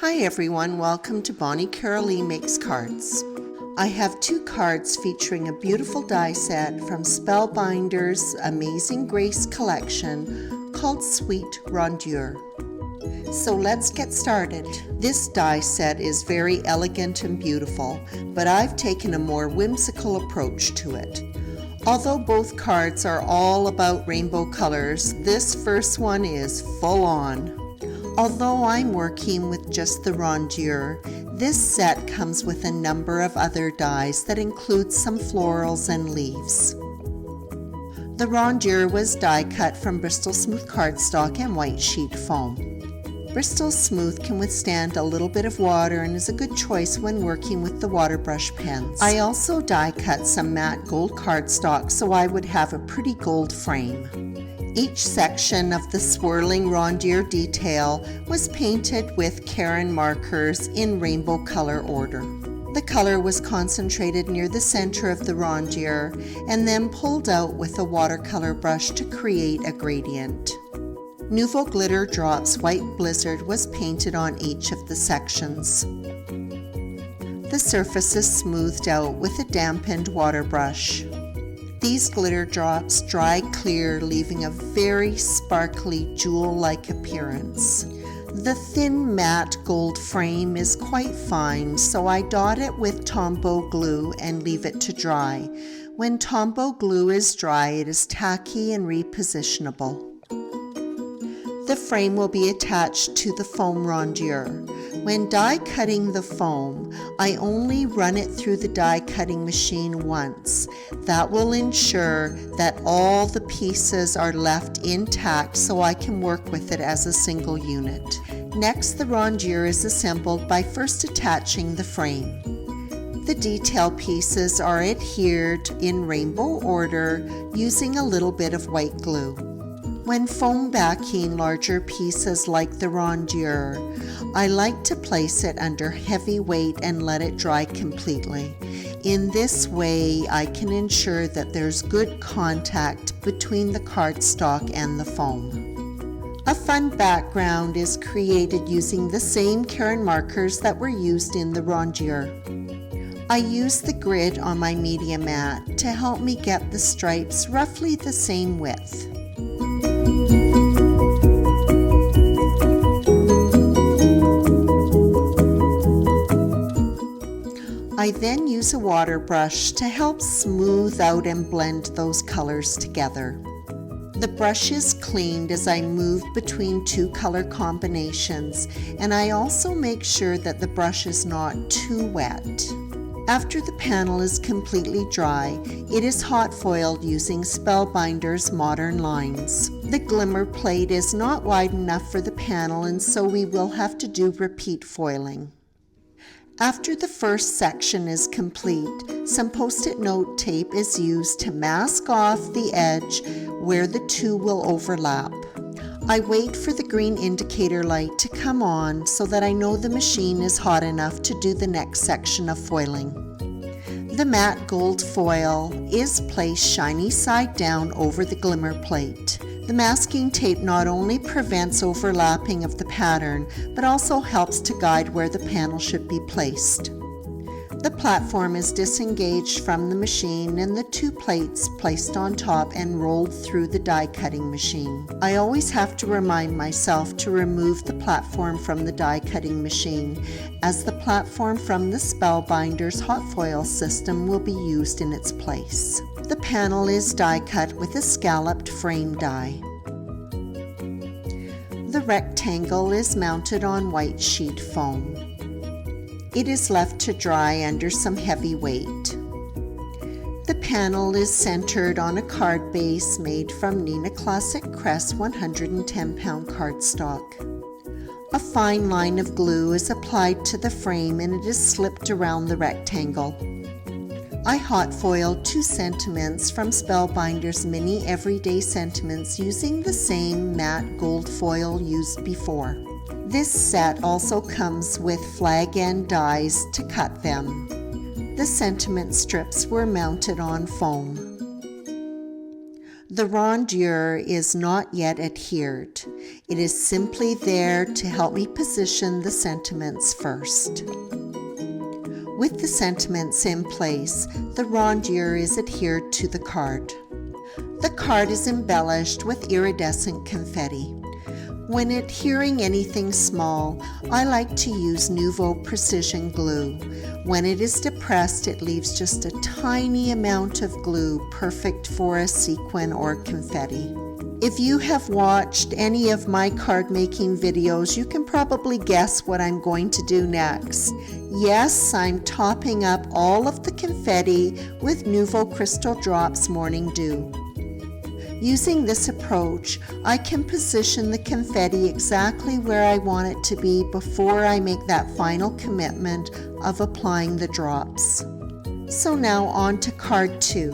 Hi everyone, welcome to Bonnie Carolee Makes Cards. I have 2 cards featuring a beautiful die set from Spellbinders Amazing Grace collection called Sweet Rondure. So let's get started. This die set is very elegant and beautiful, but I've taken a more whimsical approach to it. Although both cards are all about rainbow colors, this first one is full on. Although I'm working with just the Rondure, this set comes with a number of other dies that include some florals and leaves. The Rondure was die cut from Bristol Smooth cardstock and white sheet foam. Bristol Smooth can withstand a little bit of water and is a good choice when working with the water brush pens. I also die cut some matte gold cardstock so I would have a pretty gold frame. Each section of the swirling Rondure detail was painted with Caron markers in rainbow color order. The color was concentrated near the center of the Rondure and then pulled out with a watercolor brush to create a gradient. Nouveau Glitter Drops White Blizzard was painted on each of the sections. The surface is smoothed out with a dampened water brush. These glitter drops dry clear, leaving a very sparkly jewel-like appearance. The thin matte gold frame is quite fine, so I dot it with Tombow glue and leave it to dry. When Tombow glue is dry, it is tacky and repositionable. The frame will be attached to the foam Rondure. When die cutting the foam, I only run it through the die cutting machine once. That will ensure that all the pieces are left intact so I can work with it as a single unit. Next, the Rondure is assembled by first attaching the frame. The detail pieces are adhered in rainbow order using a little bit of white glue. When foam backing larger pieces like the Rondure, I like to place it under heavy weight and let it dry completely. In this way, I can ensure that there's good contact between the cardstock and the foam. A fun background is created using the same Caron markers that were used in the Rondure. I use the grid on my media mat to help me get the stripes roughly the same width. I then use a water brush to help smooth out and blend those colors together. The brush is cleaned as I move between 2 color combinations, and I also make sure that the brush is not too wet. After the panel is completely dry, it is hot foiled using Spellbinders Modern Lines. The glimmer plate is not wide enough for the panel, and so we will have to do repeat foiling. After the first section is complete, some post-it note tape is used to mask off the edge where the 2 will overlap. I wait for the green indicator light to come on so that I know the machine is hot enough to do the next section of foiling. The matte gold foil is placed shiny side down over the glimmer plate. The masking tape not only prevents overlapping of the pattern, but also helps to guide where the panel should be placed. The platform is disengaged from the machine and the 2 plates placed on top and rolled through the die cutting machine. I always have to remind myself to remove the platform from the die cutting machine, as the platform from the Spellbinders hot foil system will be used in its place. The panel is die cut with a scalloped frame die. The rectangle is mounted on white sheet foam. It is left to dry under some heavy weight. The panel is centered on a card base made from Neenah Classic Crest 110-pound cardstock. A fine line of glue is applied to the frame and it is slipped around the rectangle. I hot foiled 2 sentiments from Spellbinders Mini Everyday Sentiments using the same matte gold foil used before. This set also comes with flag end dies to cut them. The sentiment strips were mounted on foam. The rondure is not yet adhered. It is simply there to help me position the sentiments first. With the sentiments in place, the rondure is adhered to the card. The card is embellished with iridescent confetti. When adhering anything small, I like to use Nouveau Precision Glue. When it is depressed, it leaves just a tiny amount of glue, perfect for a sequin or confetti. If you have watched any of my card making videos, you can probably guess what I'm going to do next. Yes, I'm topping up all of the confetti with Nouveau Crystal Drops Morning Dew. Using this approach, I can position the confetti exactly where I want it to be before I make that final commitment of applying the drops. So now on to card 2.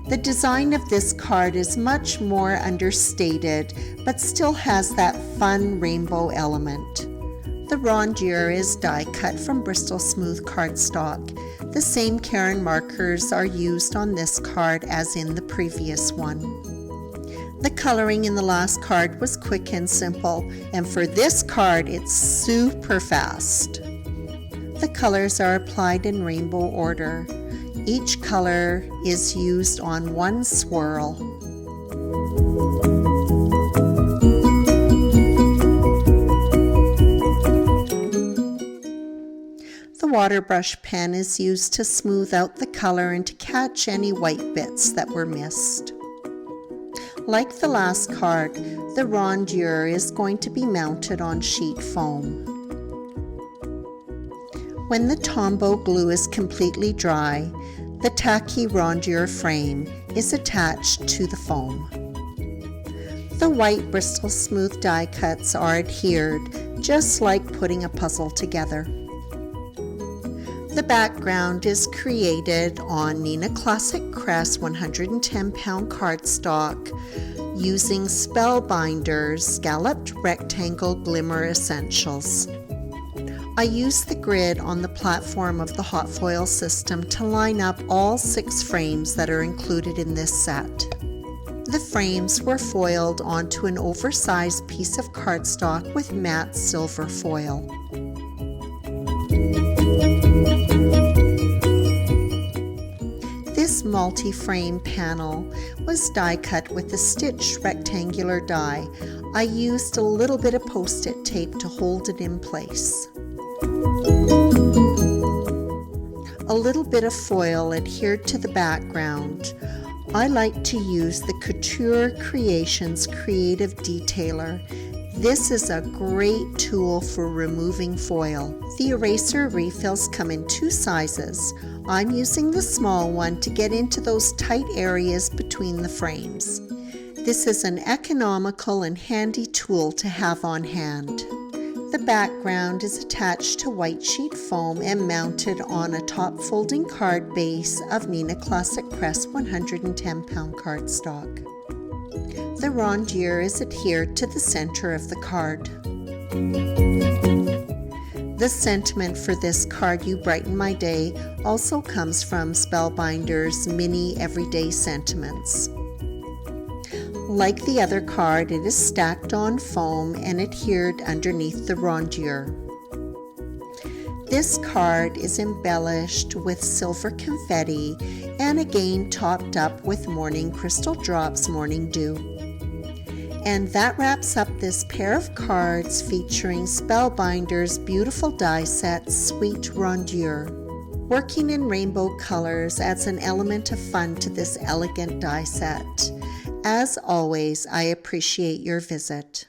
The design of this card is much more understated, but still has that fun rainbow element. The rondure is die cut from Bristol Smooth cardstock. The same Caron markers are used on this card as in the previous one. The coloring in the last card was quick and simple, and for this card it's super fast. The colors are applied in rainbow order. Each color is used on one swirl. The water brush pen is used to smooth out the color and to catch any white bits that were missed. Like the last card, the rondure is going to be mounted on sheet foam. When the Tombow glue is completely dry, the tacky rondure frame is attached to the foam. The white Bristol Smooth die cuts are adhered, just like putting a puzzle together. The background is created on Nina Classic Crest 110-pound cardstock using Spellbinders Scalloped Rectangle Glimmer Essentials. I use the grid on the platform of the hot foil system to line up all 6 frames that are included in this set. The frames were foiled onto an oversized piece of cardstock with matte silver foil. This multi-frame panel was die cut with a stitched rectangular die. I used a little bit of post-it tape to hold it in place. A little bit of foil adhered to the background. I like to use the Couture Creations Creative Detailer. This is a great tool for removing foil. The eraser refills come in 2 sizes. I'm using the small one to get into those tight areas between the frames. This is an economical and handy tool to have on hand. The background is attached to white sheet foam and mounted on a top folding card base of Nina Classic Crest 110-pound cardstock. The rondure is adhered to the center of the card. The sentiment for this card, "You Brighten My Day," also comes from Spellbinders Mini Everyday Sentiments. Like the other card, it is stacked on foam and adhered underneath the rondure. This card is embellished with silver confetti and again topped up with Morning Crystal Drops Morning Dew. And that wraps up this pair of cards featuring Spellbinders' beautiful die set, Sweet Rondure. Working in rainbow colors adds an element of fun to this elegant die set. As always, I appreciate your visit.